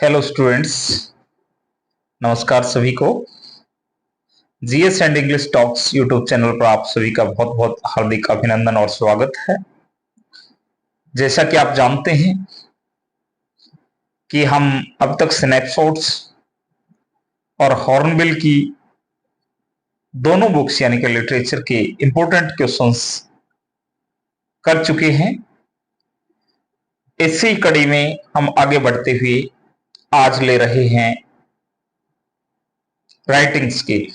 Hello students, नमस्कार सभी को। GS and English talks YouTube channel पर आप सभी का बहुत बहुत हार्दिक अभिनंदन और स्वागत है। जैसा कि आप जानते हैं कि हम अब तक स्नैपशॉट्स और हॉर्नबिल की दोनों बुक्स यानी कि लिटरेचर के इंपॉर्टेंट क्वेश्चंस कर चुके हैं। इसी कड़ी में हम आगे बढ़ते हुए आज ले रहे हैं राइटिंग स्किल।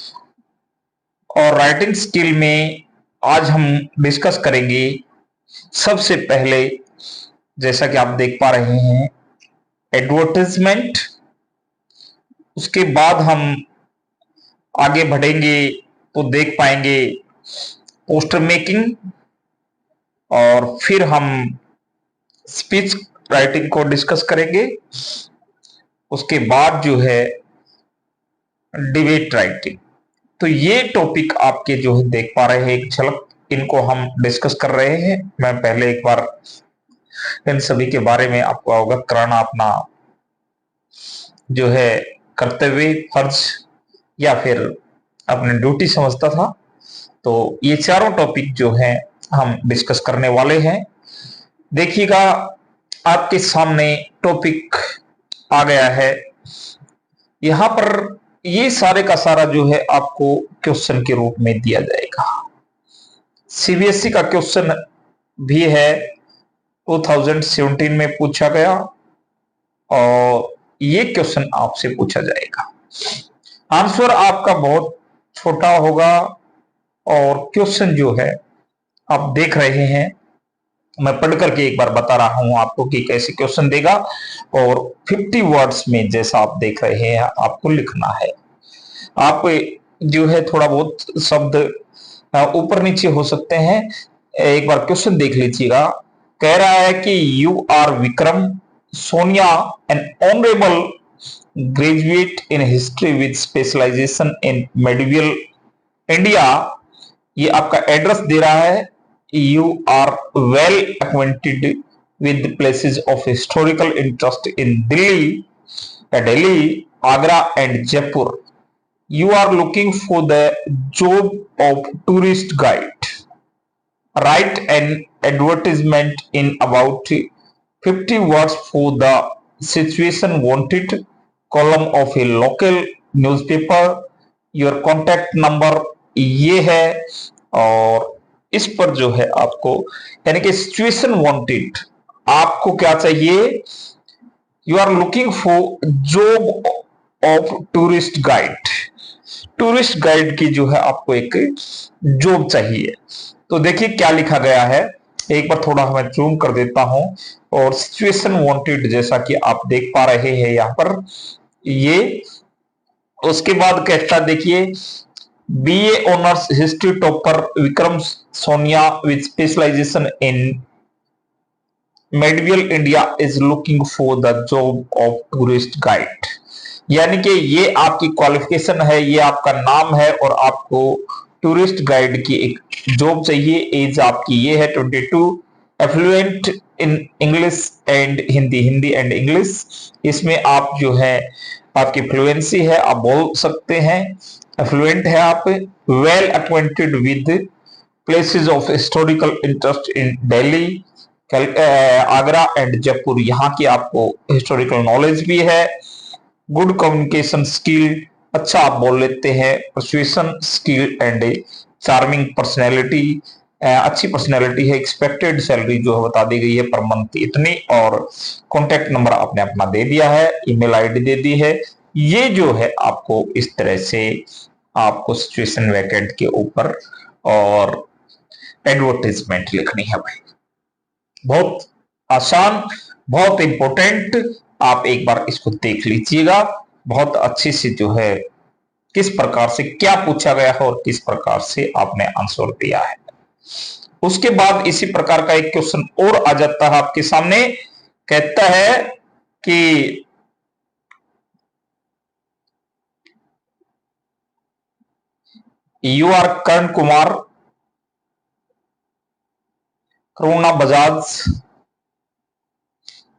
और राइटिंग स्किल में आज हम डिस्कस करेंगे सबसे पहले, जैसा कि आप देख पा रहे हैं, एडवर्टाइजमेंट। उसके बाद हम आगे बढ़ेंगे तो देख पाएंगे पोस्टर मेकिंग, और फिर हम स्पीच राइटिंग को डिस्कस करेंगे। उसके बाद जो है डिबेट राइटिंग। तो ये टॉपिक आपके जो है देख पा रहे हैं, एक झलक इनको हम डिस्कस कर रहे हैं। मैं पहले एक बार इन सभी के बारे में आपको अवगत कराना अपना जो है कर्तव्य, फर्ज या फिर अपनी ड्यूटी समझता था। तो ये चारों टॉपिक जो है हम डिस्कस करने वाले हैं। देखिएगा, आपके सामने टॉपिक आ गया है। यहां पर ये सारे का सारा जो है आपको क्वेश्चन के रूप में दिया जाएगा। सीबीएसई का क्वेश्चन भी है, 2017 में पूछा गया, और ये क्वेश्चन आपसे पूछा जाएगा। आंसर आपका बहुत छोटा होगा, और क्वेश्चन जो है आप देख रहे हैं, मैं पढ़ करके एक बार बता रहा हूं आपको कि कैसे क्वेश्चन देगा। और 50 वर्ड्स में जैसा आप देख रहे हैं आपको लिखना है। आप जो है थोड़ा बहुत शब्द ऊपर नीचे हो सकते हैं। एक बार क्वेश्चन देख लीजिएगा। कह रहा है कि you are Vikram Sonia, an honourable graduate in history with specialisation in medieval India. ये आपका एड्रेस दे रहा है। You are well acquainted with places of historical interest in Delhi, Agra and Jaipur. You are looking for the job of tourist guide. Write an advertisement in about 50 words for the situation wanted column of a local newspaper. Your contact number ये है, और इस पर जो है आपको यानी कि सिचुएशन वांटेड, आपको क्या चाहिए? You are looking for job of tourist guide. Tourist guide की जो है आपको एक जॉब चाहिए। तो देखिए क्या लिखा गया है, एक बार थोड़ा मैं जूम कर देता हूं। और सिचुएशन वांटेड जैसा कि आप देख पा रहे हैं यहां पर, ये उसके बाद कहता देखिए, BA honours history topper Vikram Sonia with specialisation in medieval India is looking for the job of tourist guide. यानी कि ये आपकी क्वालिफिकेशन है, ये आपका नाम है, और आपको टूरिस्ट गाइड की एक जॉब चाहिए। एज आपकी ये है 22, affluent in English and Hindi, Hindi and English. इसमें आप जो है आपकी फ्लुएंसी है, आप बोल सकते हैं, एफ्लुएंट है आप। Well acquainted with places of historical interest in Delhi, Agra and Jaipur, यहाँ की आपको हिस्टोरिकल नॉलेज भी है। गुड कम्युनिकेशन स्किल, अच्छा आप बोल लेते हैं। Persuasion skill and charming personality, अच्छी पर्सनैलिटी है। एक्सपेक्टेड सैलरी जो है बता दी गई है पर मंथ इतनी, और कॉन्टेक्ट नंबर आपने अपना दे दिया है, ईमेल आईडी दे दी है। ये जो है आपको इस तरह से आपको सिचुएशन वैकेंट के ऊपर और एडवर्टाइजमेंट लिखनी है भाई। बहुत आसान, बहुत इंपॉर्टेंट। आप एक बार इसको देख लीजिएगा बहुत अच्छे से, जो है किस प्रकार से क्या पूछा गया है और किस प्रकार से आपने आंसर दिया है। उसके बाद इसी प्रकार का एक क्वेश्चन और आ जाता है आपके सामने। कहता है कि you are Karan Kumar, Karuna Bajaj,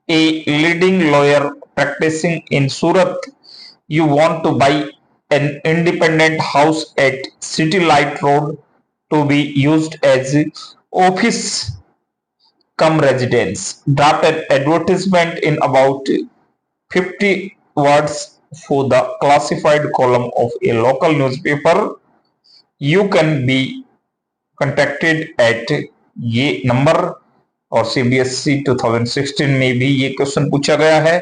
a leading lawyer practicing in Surat. You want to buy an independent house at City Light Road to be used as office come residence. Draft an advertisement in about 50 words for the classified column of a local newspaper. You can be contacted at ये number. और CBSE 2016 में भी ये question पूछा गया है।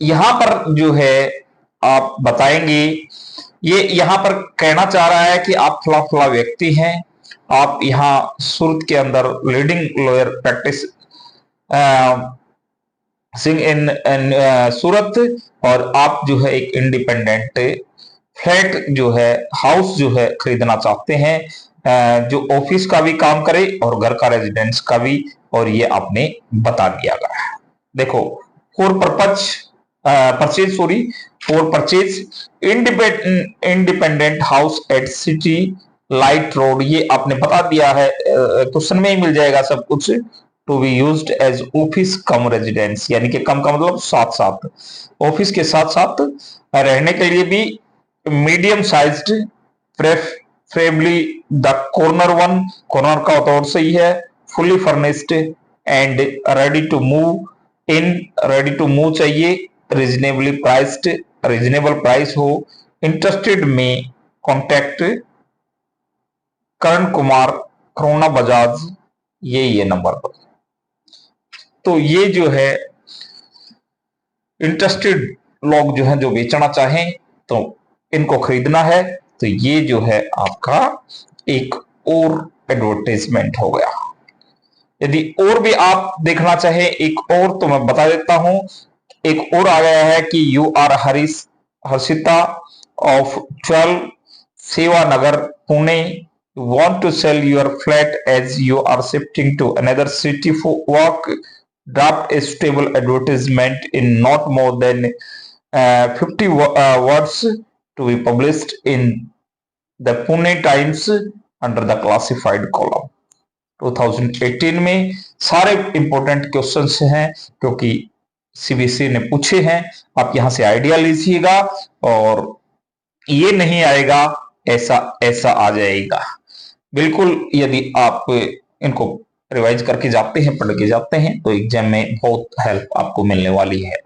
यहां पर जो है आप बताएंगे, ये यहां पर कहना चाह रहा है कि आप फला फला व्यक्ति हैं, आप यहाँ सूरत के अंदर लीडिंग लॉयर प्रैक्टिस सिंह इन सूरत, और आप जो है एक इंडिपेंडेंट फ्लैट जो है, हाउस जो है खरीदना चाहते हैं, जो ऑफिस का भी काम करे और घर का रेजिडेंस का भी, और ये आपने बता दिया गया। देखो, for purchase independent house at city light road, ये आपने बता दिया है, क्वेश्चन में ही मिल जाएगा सब कुछ। To be used as office cum residence, यानी कि कम का मतलब साथ साथ, ऑफिस के साथ साथ रहने के लिए भी। Medium sized, preferably the corner one, corner का तो और सही है। Fully furnished and ready to move in, ready to move चाहिए। रीजनेबली प्राइस्ड, रीजनेबल प्राइस हो। इंटरेस्टेड में कॉन्टेक्ट करण कुमार, करुणा बजाज, ये नंबर पर। तो ये जो है इंटरेस्टेड लोग जो हैं, जो बेचना चाहें तो इनको खरीदना है, तो ये जो है आपका एक और एडवर्टाइजमेंट हो गया। यदि और भी आप देखना चाहें एक और, तो मैं बता देता हूं। एक और आ गया है कि यू आर हर्षिता ऑफ 12 सेवा Nagar Pune, want to sell your flat as you are shifting to another city for work. Draft a suitable advertisement in not more than 50 words to be published in the Pune Times under the classified column. 2018 में सारे important questions हैं क्योंकि CBSE ने पूछे हैं। आप यहां से आइडिया लीजिएगा, और ये नहीं आएगा ऐसा आ जाएगा बिल्कुल। यदि आप इनको रिवाइज करके जाते हैं, पढ़ के जाते हैं, तो एग्जाम में बहुत हेल्प आपको मिलने वाली है।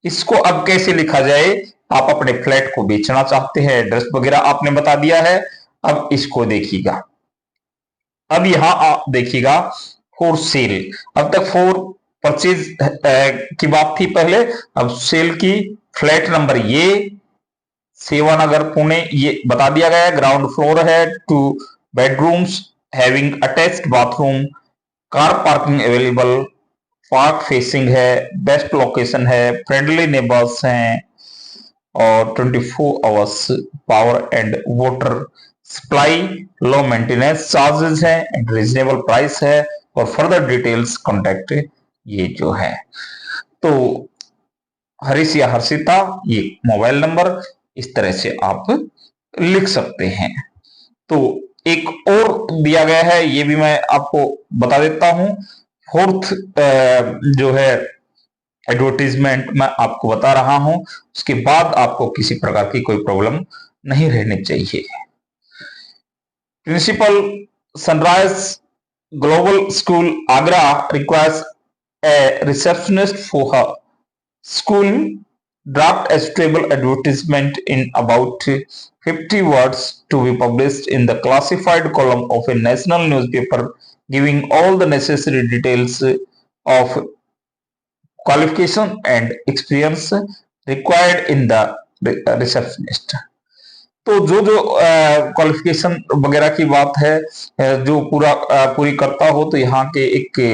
इसको अब कैसे लिखा जाए? आप अपने फ्लैट को बेचना चाहते हैं, एड्रेस वगैरह आपने बता दिया है। अब इसको देखिएगा, अब यहां आप देखिएगा फॉर सेल। अब तक फॉर परचेज की बात थी पहले, अब सेल की। फ्लैट नंबर ये सेवानगर पुणे, ये बता दिया गया है। ग्राउंड फ्लोर है, 2 bedrooms having attached bathroom, car parking available, park facing है, बेस्ट लोकेशन है, फ्रेंडली नेबर्स हैं, और 24 hours power and water supply, low maintenance charges है, एंड रीजनेबल प्राइस है, और फर्दर डिटेल्स कॉन्टेक्ट ये जो है। तो हरीश या हर्षिता, ये मोबाइल नंबर, इस तरह से आप लिख सकते हैं। तो एक और दिया गया है, ये भी मैं आपको बता देता हूं। फोर्थ जो है एडवर्टीजमेंट मैं आपको बता रहा हूं, उसके बाद आपको किसी प्रकार की कोई प्रॉब्लम नहीं रहनी चाहिए। Principal Sunrise Global School Agra requires a receptionist for her school. Draft a suitable advertisement in about 50 words to be published in the classified column of a national newspaper, giving all the necessary details of qualification and experience required in the receptionist. तो जो qualification वगैरह की बात है, जो पूरी करता हो, तो यहाँ के एक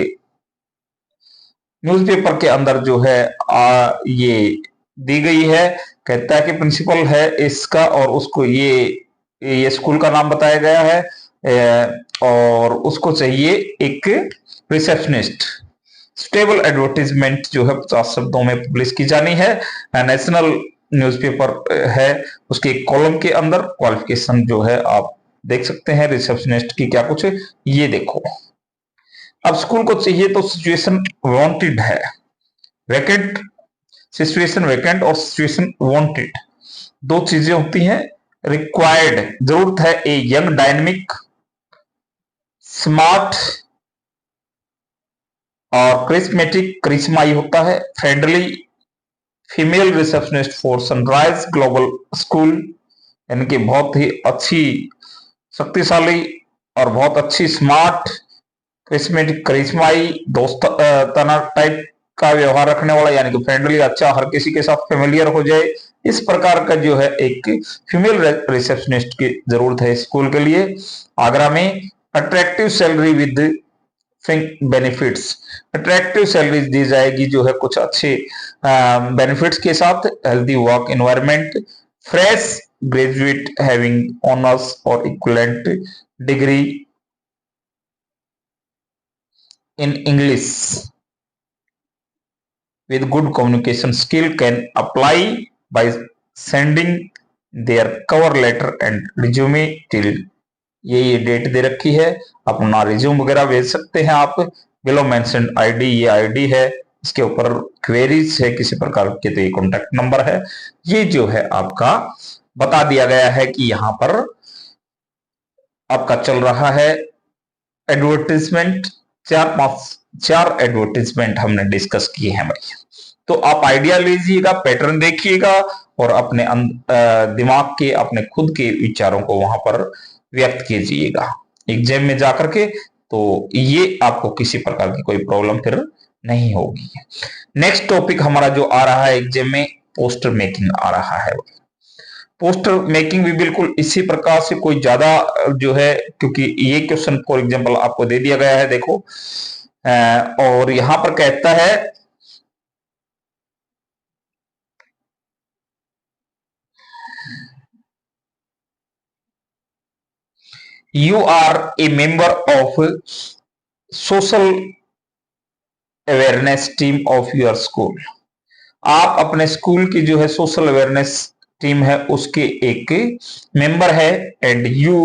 न्यूज़पेपर के अंदर जो है ये दी गई है। कहता है कि प्रिंसिपल है इसका, और उसको ये स्कूल का नाम बताया गया है, और उसको चाहिए एक रिसेप्शनिस्ट। स्टेबल एडवर्टीजमेंट जो है 50 शब्दों में पब्लिश की जानी है। नेशनल न्यूज़पेपर है, उसके कॉलम के अंदर क्वालिफिकेशन जो है आप देख सकते हैं रिसेप्शनिस्ट की क्या कुछ है, ये देखो। अब स्कूल को चाहिए तो सिचुएशन वांटेड है, वैकेंट, सिचुएशन वैकेंट और सिचुएशन वांटेड, दो चीजें होती हैं। रिक्वायर्ड, जरूरत है ए यंग डायनेमिक स्मार्ट और क्रिस्मेटिक, करिश्माई होता है, friendly female receptionist for sunrise Global school, यानी कि बहुत ही अच्छी, शक्तिशाली और बहुत अच्छी, स्मार्ट, क्रिस्मेटिक, करिश्माई, दोस्ताना टाइप का व्यवहार रखने वाला, यानी कि फ्रेंडली, अच्छा, हर किसी के साथ फेमिलियर हो जाए, इस प्रकार का जो है एक फीमेल रिसेप्शनिस्ट की जरूरत है स्कूल के लिए। आगरा में attractive salary with benefits, attractive salary दी जाएगी जो है कुछ अच्छे बेनिफिट्स के साथ, healthy work environment, fresh graduate having honours और equivalent degree in English with good communication skill can apply by sending their cover letter and resume till, ये डेट दे रखी है, अपना रिज्यूम वगैरह भेज सकते हैं आप। बिलो मेंशन आईडी, ये आईडी है, इसके ऊपर क्वेरीज है किसी प्रकार के तो ये कॉन्टेक्ट नंबर है। ये जो है आपका बता दिया गया है कि यहां पर आपका चल रहा है एडवर्टीजमेंट, चार एडवर्टीजमेंट हमने डिस्कस किए हैं भाई। तो आप आइडिया लीजिएगा, पैटर्न देखिएगा और अपने दिमाग के, अपने खुद के विचारों को वहां पर व्यक्त कीजिएगा एग्जाम में जाकर के, तो ये आपको किसी प्रकार की कोई प्रॉब्लम फिर नहीं होगी। नेक्स्ट टॉपिक हमारा जो आ रहा है एग्जाम में, पोस्टर मेकिंग आ रहा है। पोस्टर मेकिंग भी बिल्कुल इसी प्रकार से, कोई ज्यादा जो है, क्योंकि ये क्वेश्चन फॉर एग्जांपल आपको दे दिया गया है, देखो, और यहां पर कहता है you are a member of social awareness team of your school, आप अपने स्कूल की जो है सोशल अवेयरनेस टीम है उसके एक मेंबर है, and you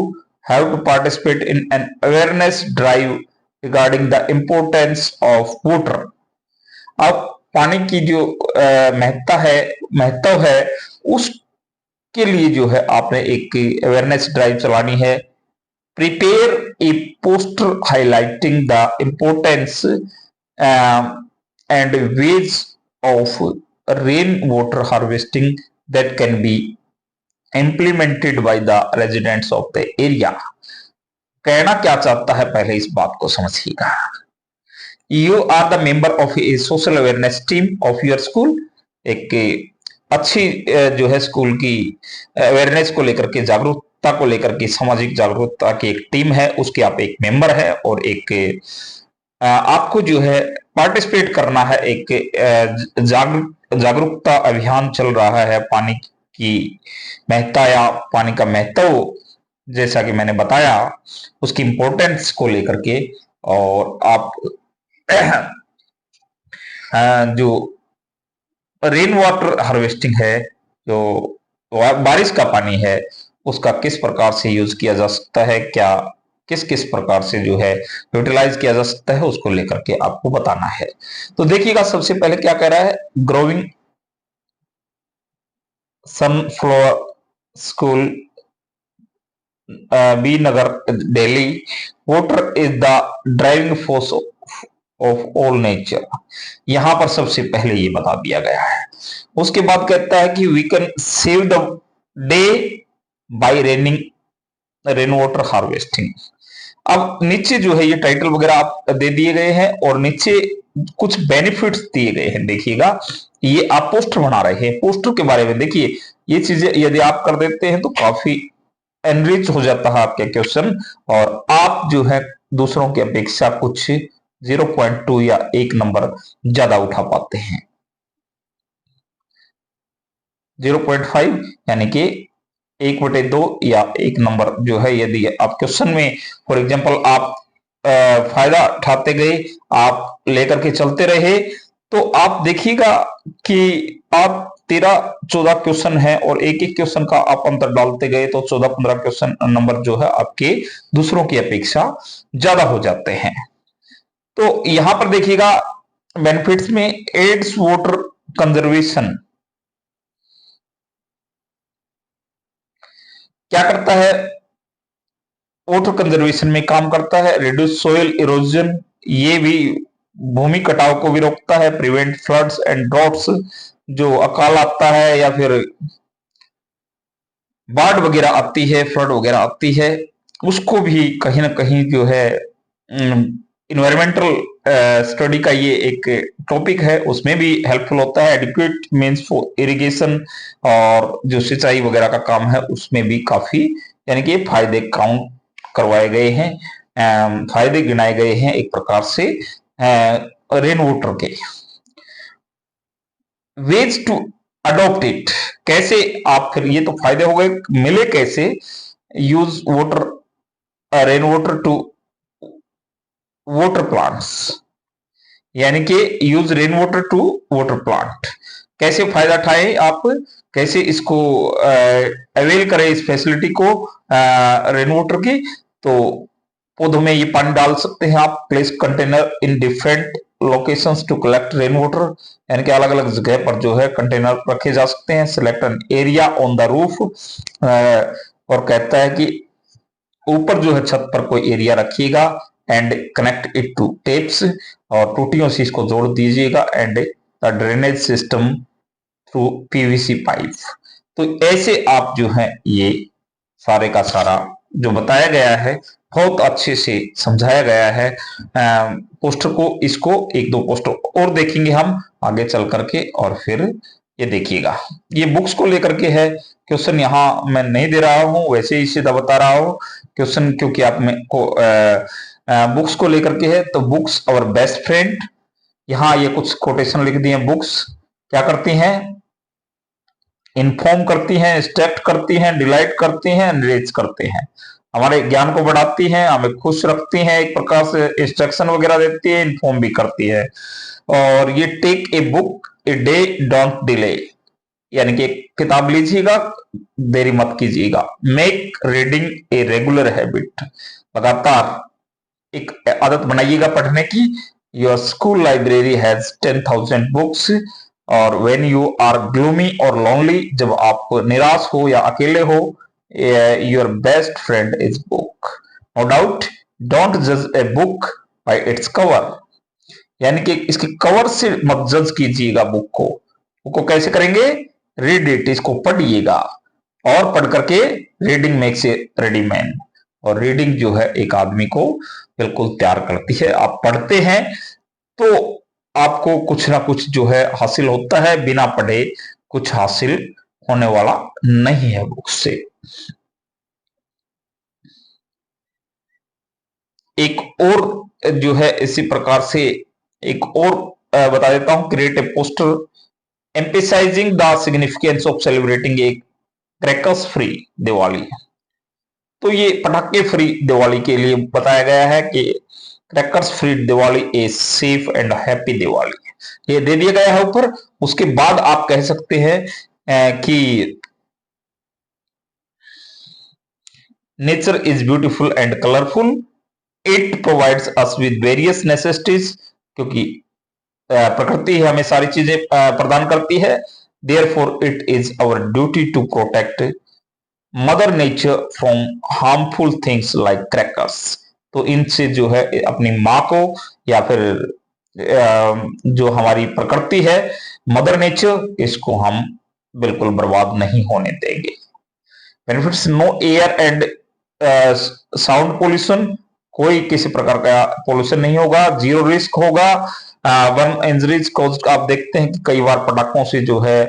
have to participate in an awareness drive regarding the importance of water. अब पानी की जो महत्व है उसके लिए जो है आपने एक अवेयरनेस ड्राइव चलानी है। Prepare a poster highlighting the importance and ways of rain water harvesting that can be implemented by the residents of the area। कहना क्या चाहता है पहले इस बात को समझिएगा। You are the member of a social awareness team of your school, एक अच्छी जो है स्कूल की अवेयरनेस को लेकर के, जागरूकता को लेकर के, सामाजिक जागरूकता की एक टीम है, उसके आप एक मेंबर है, और एक आपको जो है पार्टिसिपेट करना है, एक जागरूकता अभियान चल रहा है पानी की महत्ता या पानी का महत्व, जैसा कि मैंने बताया उसकी इंपॉर्टेंस को लेकर के, और आप जो रेन वाटर हार्वेस्टिंग है, जो बारिश का पानी है, उसका किस प्रकार से यूज किया जा सकता है, क्या किस किस प्रकार से जो है यूटिलाइज किया जा सकता है, उसको लेकर के आपको बताना है। तो देखिएगा, सबसे पहले क्या कह रहा है, Growing Sunflower School B Nagar Delhi, water is the driving force of all nature. यहां पर सबसे पहले ये बता दिया गया है। उसके बाद कहता है कि we can save the day by rain water harvesting. अब नीचे जो है ये टाइटल वगैरह आप दे दिए गए हैं, और नीचे कुछ बेनिफिट्स दिए गए हैं। देखिएगा, ये आप पोस्टर बना रहे हैं, पोस्टर के बारे में देखिए, ये चीजें यदि आप कर देते हैं तो काफी एनरिच हो जाता है आपके क्वेश्चन, और आप जो है दूसरों की अपेक्षा कुछ 0.2 या 1 नंबर ज्यादा उठा पाते हैं। 0.5 यानी कि 1/2 या 1 नंबर जो है, यदि आप क्वेश्चन में फॉर एग्जांपल आप फायदा उठाते गए, आप लेकर के चलते रहे, तो आप देखिएगा कि आप 13-14 क्वेश्चन है और एक एक क्वेश्चन का आप अंतर डालते गए, तो 14-15 क्वेश्चन नंबर जो है आपके दूसरों की अपेक्षा ज्यादा हो जाते हैं। तो यहां पर देखिएगा, बेनिफिट्स में एड्स वाटर कंजर्वेशन, क्या करता है, वाटर कंजर्वेशन में काम करता है। रिड्यूस सोयल इरोजन, ये भी भूमि कटाव को भी रोकता है। प्रिवेंट फ्लड्स एंड ड्रॉट्स, जो अकाल आता है या फिर बाढ़ वगैरह आती है, फ्लड वगैरह आती है, उसको भी कहीं ना कहीं जो है इन्वायरमेंटल स्टडी का ये एक टॉपिक है, उसमें भी हेल्पफुल होता है। एडिक्वेट मीन्स फॉर इरिगेशन, और जो सिंचाई वगैरह का काम है उसमें भी काफी यानी कि फायदे काउंट करवाए गए हैं, फायदे गिनाए गए हैं एक प्रकार से रेन वाटर के। वेज टू अडॉप्ट इट, कैसे आप फिर, ये तो फायदे हो गए, मिले कैसे। Use water, rain water to water plants, यानी कि use rain water to water plant. कैसे फायदा उठाए आप, कैसे इसको अवेल करें इस फैसिलिटी को रेन वाटर की। तो पौधों में ये पानी डाल सकते हैं आप। Place container in different locations to collect rain water, यानी कि अलग अलग जगह पर जो है कंटेनर रखे जा सकते हैं। Select an area on the roof, और कहता है कि ऊपर जो है छत पर कोई एरिया रखिएगा, and connect it to taps, और टूटियों से इसको जोड़ दीजिएगा, and the drainage system through PVC pipe. तो ऐसे आप जो है ये सारे का सारा जो बताया गया है बहुत अच्छे से समझाया गया है। पोस्टर को, इसको एक दो पोस्टर और देखेंगे हम आगे चल करके, और फिर ये देखिएगा, ये बुक्स को लेकर के है। क्वेश्चन यहाँ मैं नहीं दे रहा हूँ, वैसे ही सीधा बता रहा हूँ क्वेश्चन, क्योंकि आप में को बुक्स को लेकर के है। तो बुक्स और बेस्ट फ्रेंड, यहाँ ये कुछ कोटेशन लिख दिए। बुक्स क्या करती हैं, इन्फॉर्म करती हैं, इंस्ट्रक्ट करती हैं, डिलाइट करती हैं, एनरिच करते हैं, हमारे ज्ञान को बढ़ाती हैं, हमें खुश रखती हैं, एक प्रकार से इंस्ट्रक्शन वगैरह देती है, इन्फॉर्म भी करती है। और ये take a book a day, don't delay, यानी कि किताब लीजिएगा, देरी मत कीजिएगा। Make reading a regular habit, लगातार एक आदत बनाइएगा पढ़ने की। Your school library has 10,000 books, और व्हेन यू आर ग्लूमी और लोनली, जब आप निराश हो या अकेले हो, your best friend is book. No doubt, don't जज a book by its cover, यानी कि इसके कवर से मत जज कीजिएगा बुक को। बुक को कैसे करेंगे, रीड इट, इसको पढ़िएगा, और पढ़ करके reading makes a ready man, और रीडिंग जो है एक आदमी को बिल्कुल तैयार करती है। आप पढ़ते हैं तो आपको कुछ ना कुछ जो है हासिल होता है, बिना पढ़े कुछ हासिल होने वाला नहीं है बुक से। एक और जो है इसी प्रकार से एक और बता देता हूं, create a poster emphasizing the significance of celebrating A crackers free Diwali. तो ये पटाखे फ्री दिवाली के लिए बताया गया है कि crackers free Diwali a safe and happy Diwali, ये दे दिया गया है ऊपर। उसके बाद आप कह सकते हैं कि nature is beautiful and colourful, it provides us with various necessities, क्योंकि प्रकृति हमें सारी चीजें प्रदान करती है। Therefore it is our duty to protect mother nature from harmful things like crackers. तो इनसे जो है अपनी माँ को, या फिर जो हमारी प्रकृति है मदर नेचर, इसको हम बिल्कुल बर्बाद नहीं होने देंगे। Benefits, no air and sound pollution, कोई किसी प्रकार का पोल्यूशन नहीं होगा, जीरो रिस्क होगा। वन इंजरीज कॉज, आप देखते हैं कि कई बार पटाखों से जो है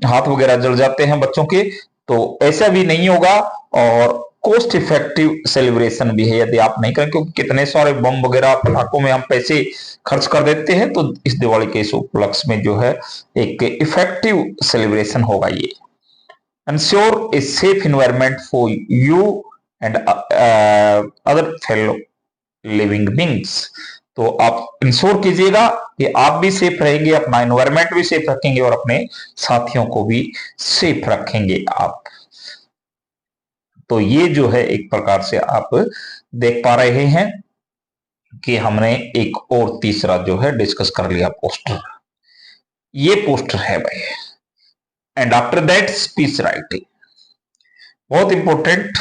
हाथ वगैरह जल जाते हैं बच्चों के, तो ऐसा भी नहीं होगा। और कॉस्ट इफेक्टिव सेलिब्रेशन भी है, यदि आप नहीं करें, क्योंकि कितने सारे बम वगैरह पटाखों में हम पैसे खर्च कर देते हैं, तो इस दिवाली के इस उपलक्ष्य में जो है एक इफेक्टिव सेलिब्रेशन होगा ये। ensure a safe environment for you and other fellow living beings। तो आप इंश्योर कीजिएगा कि आप भी सेफ रहेंगे, अपना एनवायरमेंट भी सेफ रखेंगे, और अपने साथियों को भी सेफ रखेंगे आप। तो ये जो है एक प्रकार से आप देख पा रहे हैं कि हमने एक और तीसरा जो है डिस्कस कर लिया पोस्टर। ये पोस्टर है भाई, and after that speech writing, बहुत इंपॉर्टेंट।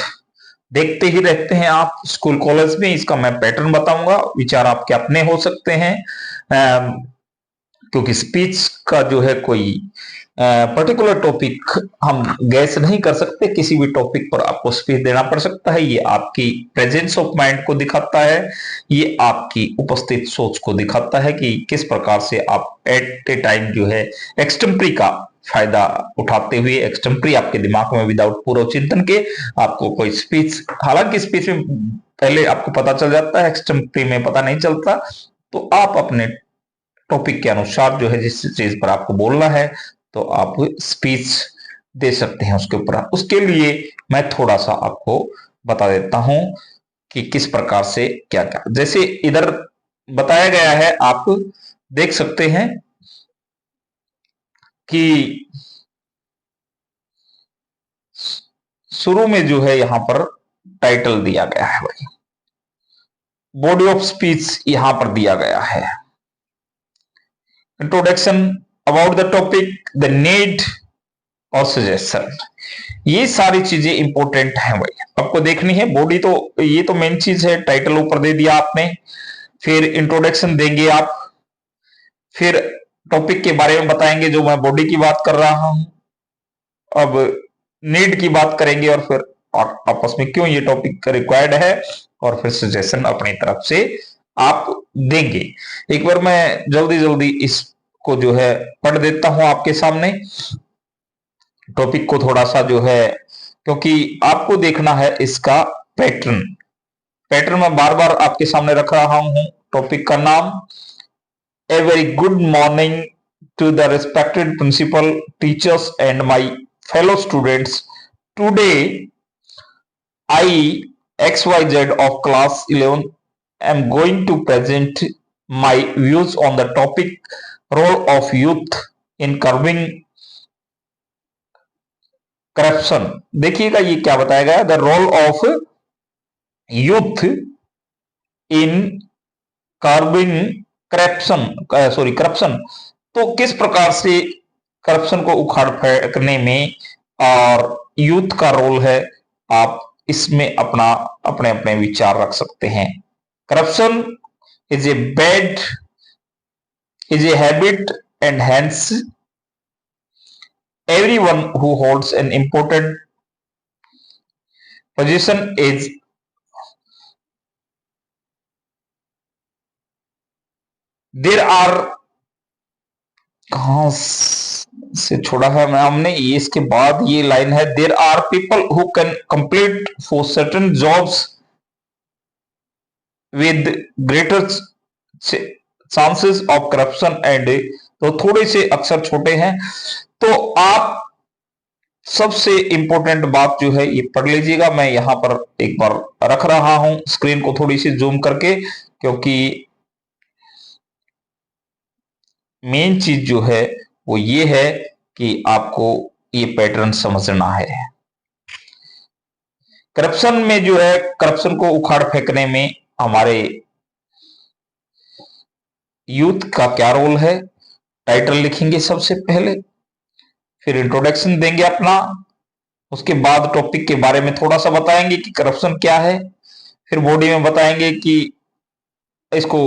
देखते ही रहते हैं आप स्कूल कॉलेज में, इसका मैं पैटर्न बताऊंगा, विचार आपके अपने हो सकते हैं। क्योंकि स्पीच का जो है कोई पर्टिकुलर टॉपिक हम गैस नहीं कर सकते, किसी भी टॉपिक पर आपको स्पीच देना पड़ सकता है। ये आपकी प्रेजेंस ऑफ माइंड को दिखाता है, ये आपकी उपस्थित सोच को दिखाता है कि किस प्रकार से आप एट ए टाइम जो है एक्सटेम्परी का फायदा उठाते हुए, एक्सटेम्परी आपके दिमाग में विदाउट पूर्व चिंतन के आपको कोई स्पीच, हालांकि स्पीच में पहले आपको पता चल जाता है, एक्सटेम्परी में पता नहीं चलता, तो आप अपने टॉपिक के अनुसार जो है जिस चीज पर आपको बोलना है तो आप स्पीच दे सकते हैं उसके ऊपर। उसके लिए मैं थोड़ा सा आपको बता देता हूं कि किस प्रकार से क्या क्या, जैसे इधर बताया गया है, आप देख सकते हैं कि शुरू में जो है यहां पर टाइटल दिया गया है भाई, बॉडी ऑफ स्पीच यहां पर दिया गया है, introduction about the topic, the need और सजेशन, ये सारी चीजें इंपॉर्टेंट हैं भाई, आपको देखनी है। बॉडी तो ये तो मेन चीज है, टाइटल ऊपर दे दिया आपने, फिर इंट्रोडक्शन देंगे आप, फिर टॉपिक के बारे में बताएंगे जो मैं बॉडी की बात कर रहा हूं, अब नीड की बात करेंगे और फिर आपस में क्यों ये टॉपिक रिक्वायर्ड है, और फिर सजेशन अपनी तरफ से आप देंगे। एक बार मैं जल्दी जल्दी इसको जो है पढ़ देता हूं आपके सामने, टॉपिक को थोड़ा सा जो है, क्योंकि आपको देखना है इसका पैटर्न। पैटर्न मैं बार बार आपके सामने रख रहा हूं। टॉपिक का नाम, a very good morning to the respected principal, teachers and my fellow students. Today I XYZ of class 11 am going to present my views on the topic role of youth in curbing corruption. देखिएगा ये क्या बताया गया, the role of youth in curbing corruption, corruption, तो किस प्रकार से corruption को उखाड़ फेंकने में और यूथ का रोल है, आप इसमें अपना अपने अपने विचार रख सकते हैं। Corruption is a bad, is a habit and hence everyone who holds an important position is there are, कहां से छोड़ा है मैं हमने, ये इसके बाद ये लाइन है, there are people who can complete for certain jobs with greater chances of corruption and, तो थोड़े से अक्षर छोटे हैं, तो आप सबसे इंपॉर्टेंट बात जो है ये पढ़ लीजिएगा। मैं यहां पर एक बार रख रहा हूं स्क्रीन को थोड़ी सी जूम करके, क्योंकि मेन चीज जो है वो ये है कि आपको ये पैटर्न समझना है। करप्शन में जो है, करप्शन को उखाड़ फेंकने में हमारे यूथ का क्या रोल है, टाइटल लिखेंगे सबसे पहले, फिर इंट्रोडक्शन देंगे अपना, उसके बाद टॉपिक के बारे में थोड़ा सा बताएंगे कि करप्शन क्या है, फिर बॉडी में बताएंगे कि इसको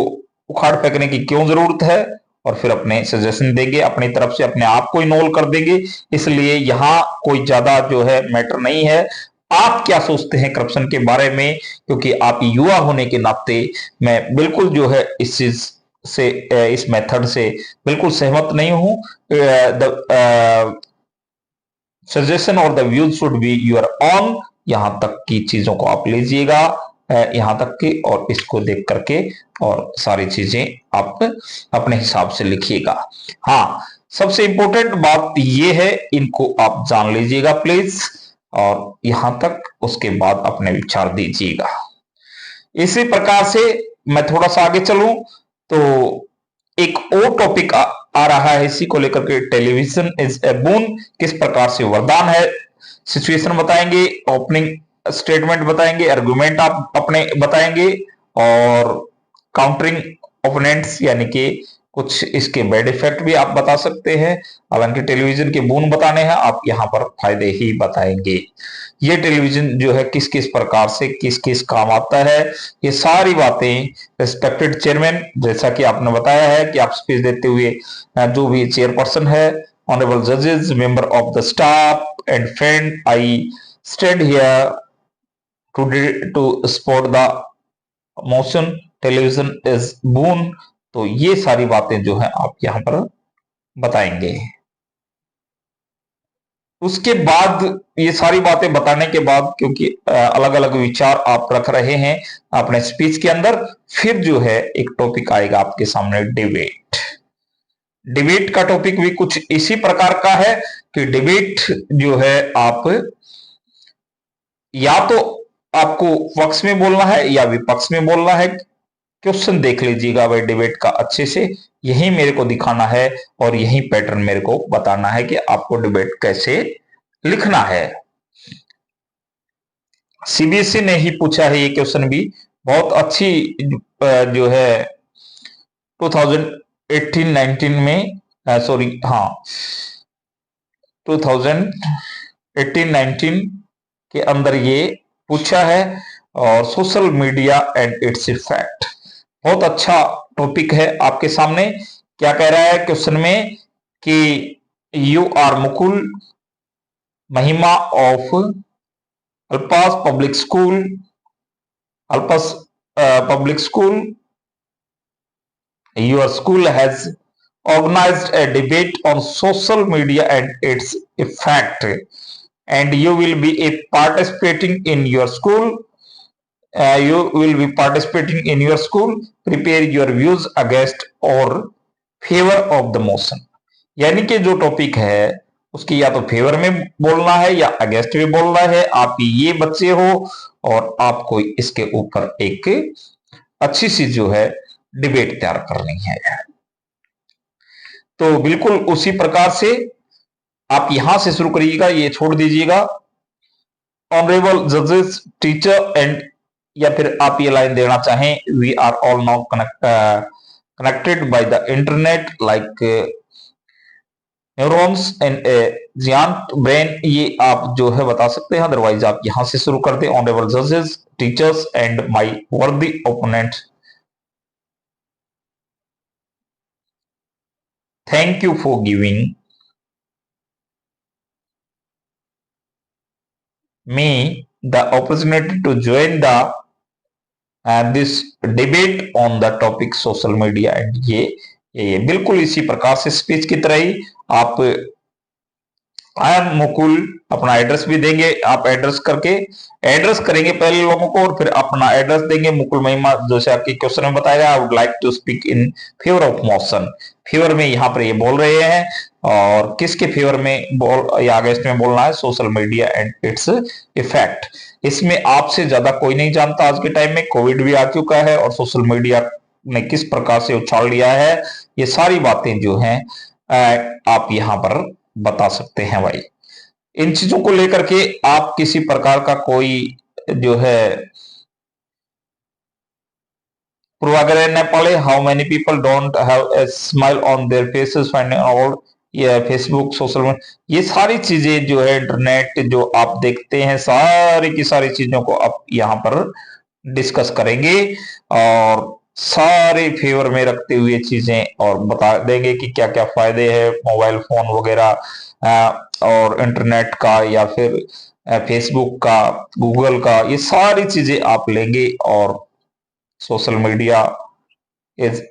उखाड़ फेंकने की क्यों जरूरत है, और फिर अपने सजेशन देंगे, अपनी तरफ से अपने आप को इन्वॉल्व कर देंगे। इसलिए यहाँ कोई ज्यादा जो है मैटर नहीं है, आप क्या सोचते हैं करप्शन के बारे में, क्योंकि आप युवा होने के नाते मैं बिल्कुल जो है इस चीज से, इस मेथड से बिल्कुल सहमत नहीं हूं। सजेशन और the views should be your on, यहां तक की चीजों को आप लीजिएगा, यहां तक के, और इसको देख करके और सारी चीजें आप अपने हिसाब से लिखिएगा। हाँ, सबसे इंपॉर्टेंट बात ये है, इनको आप जान लीजिएगा प्लीज, और यहां तक, उसके बाद अपने विचार दीजिएगा। इसी प्रकार से मैं थोड़ा सा आगे चलूं तो एक और टॉपिक आ रहा है इसी को लेकर के, टेलीविजन इज ए बून, किस प्रकार से वरदान है। सिचुएशन बताएंगे, ओपनिंग स्टेटमेंट बताएंगे, आर्गुमेंट आप अपने बताएंगे, और काउंटरिंग ओपोनेंट्स, यानी कि कुछ इसके बैड इफेक्ट भी आप बता सकते हैं। हालांकि टेलीविजन के गुण बताने हैं, आप यहाँ पर फायदे ही बताएंगे। ये टेलीविजन जो है किस किस प्रकार से किस किस काम आता है, ये सारी बातें रिस्पेक्टेड चेयरमैन, जैसा कि आपने बताया है कि आप स्पीच देते हुए जो भी चेयरपर्सन है, ऑनरेबल जजेस, member of the staff and friend, I stand here to support the motion, television is boon. तो ये सारी बातें जो है आप यहां पर बताएंगे। उसके बाद ये सारी बातें बताने के बाद, क्योंकि अलग अलग विचार आप रख रहे हैं अपने स्पीच के अंदर, फिर जो है एक टॉपिक आएगा आपके सामने, डिबेट। डिबेट का टॉपिक भी कुछ इसी प्रकार का है कि डिबेट जो है आप या तो आपको पक्ष में बोलना है या विपक्ष में बोलना है। क्वेश्चन देख लीजिएगा भाई डिबेट का अच्छे से, यही मेरे को दिखाना है और यही पैटर्न मेरे को बताना है कि आपको डिबेट कैसे लिखना है। सीबीएसई ने ही पूछा है ये क्वेश्चन भी, बहुत अच्छी जो है 2018-19 में, सॉरी हाँ 2018-19 के अंदर ये पूछा है। और social media and its effect, बहुत अच्छा टॉपिक है आपके सामने। क्या कह रहा है क्वेश्चन में कि यू आर मुकुल महिमा of अल्पास public school, अल्पास public school, your school has organized a debate on social media and its effect, and you will be participating in your school. You will be participating in your school. Prepare your views against or favor of the motion. यानी कि जो topic है उसकी या तो favour में बोलना है या अगेंस्ट में बोलना है। आप ये बच्चे हो और आपको इसके ऊपर एक अच्छी सी जो है डिबेट तैयार करनी है। तो बिल्कुल उसी प्रकार से आप यहां से शुरू करिएगा, ये छोड़ दीजिएगा। ऑनरेबल जजेस, टीचर एंड, या फिर आप ये लाइन देना चाहें, we are all now connected by the internet like neurons and a giant brain, ये आप जो है बता सकते हैं। अदरवाइज आप यहां से शुरू कर दें, ऑनरेबल जजेस, टीचर्स एंड माय वर्दी opponent, thank you for giving me the opportunity to join the this debate on the topic social media and ये बिल्कुल इसी प्रकार से स्पीच की तरह ही आप आई एम मुकुल अपना एड्रेस भी देंगे। आप एड्रेस करके एड्रेस करेंगे पहले लोगों को और फिर अपना एड्रेस देंगे। मुकुल महिमा, जैसे आपके क्वेश्चन में बताया, I would like to speak in favour of motion. Favour में यहाँ पर ये बोल रहे हैं, और किसके फेवर में बोल या अगेंस्ट में बोलना है, social media and its effect. इसमें आपसे ज्यादा कोई नहीं जानता। आज के टाइम में कोविड भी आ चुका है और सोशल मीडिया ने किस प्रकार से उछाल लिया है, ये सारी बातें जो हैं आप यहाँ पर बता सकते हैं भाई। इन चीजों को लेकर के आप किसी प्रकार का कोई जो है पूर्वाग्रह न पड़े। How many people don't have a smile on their faces finding out, ये फेसबुक, सोशल मीडिया, ये सारी चीजें जो है इंटरनेट जो आप देखते हैं, सारी की सारी चीजों को आप यहाँ पर डिस्कस करेंगे और सारे फेवर में रखते हुए चीजें और बता देंगे कि क्या क्या फायदे हैं मोबाइल फोन वगैरह और इंटरनेट का या फिर फेसबुक का, गूगल का, ये सारी चीजें आप लेंगे। और social media is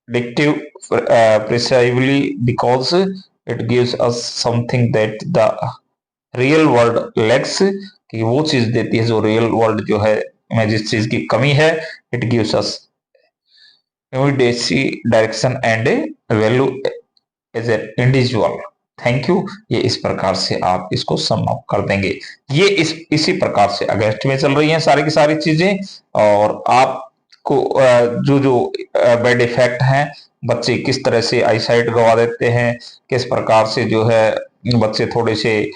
addictive precisely because it gives us something that the real world lacks, कि वो चीज देती है जो रियल वर्ल्ड जो है में जिस चीज की कमी है। It gives us immediacy, direction and value as an individual. Thank you. ये इस प्रकार से आप इसको सम अप कर देंगे। ये इसी प्रकार से अगेंस्ट में चल रही हैं सारी की सारी चीजें, और आपको जो जो बैड इफेक्ट हैं, बच्चे किस तरह से आई साइट गवा देते हैं, किस प्रकार से जो है बच्चे थोड़े से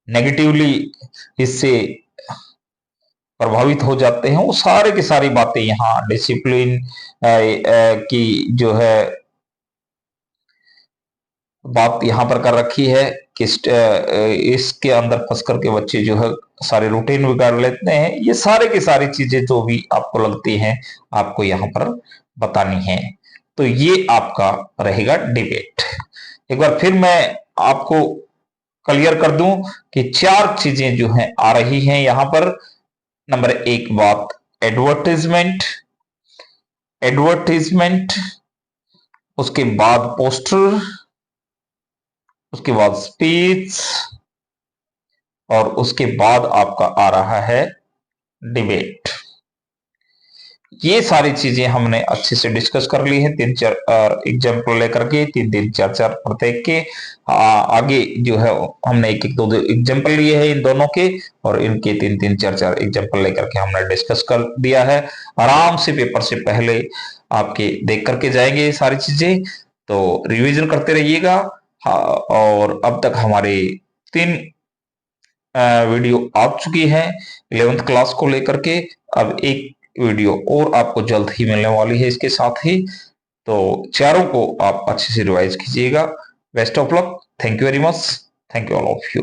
नेगेटिवली इससे प्रभावित हो जाते हैं, वो सारे की सारी बातें यहाँ डिसिप्लिन की जो है बात यहाँ पर कर रखी है कि इसके अंदर फंस करके बच्चे जो है सारे रूटीन बिगाड़ लेते हैं। ये सारे की सारी चीजें जो भी आपको लगती हैं आपको यहाँ पर बतानी है। तो ये आपका रहेगा डिबेट। एक बार फिर मैं आपको क्लियर कर दूं कि 4 चीजें जो है आ रही हैं यहाँ पर। नंबर 1 बात एडवर्टाइजमेंट, एडवर्टाइजमेंट, उसके बाद पोस्टर, उसके बाद स्पीच और उसके बाद आपका आ रहा है डिबेट। ये सारी चीजें हमने अच्छे से डिस्कस कर ली है 3-4 एग्जाम्पल लेकर के, 3-3 4-4 प्रत्येक के। आगे जो है हमने 1-1 2-2 एग्जाम्पल लिए हैं इन दोनों के, और इनके 3-3 4-4 एग्जाम्पल लेकर के हमने डिस्कस कर दिया है। आराम से पेपर से पहले आपके देख करके जाएंगे ये सारी चीजें, तो रिवीजन करते रहिएगा। और अब तक हमारे 3 वीडियो आ चुकी है 11th क्लास को लेकर के। अब एक वीडियो और आपको जल्द ही मिलने वाली है इसके साथ ही, तो चारों को आप अच्छे से रिवाइज कीजिएगा। Best of luck, thank you very much, thank you all of you.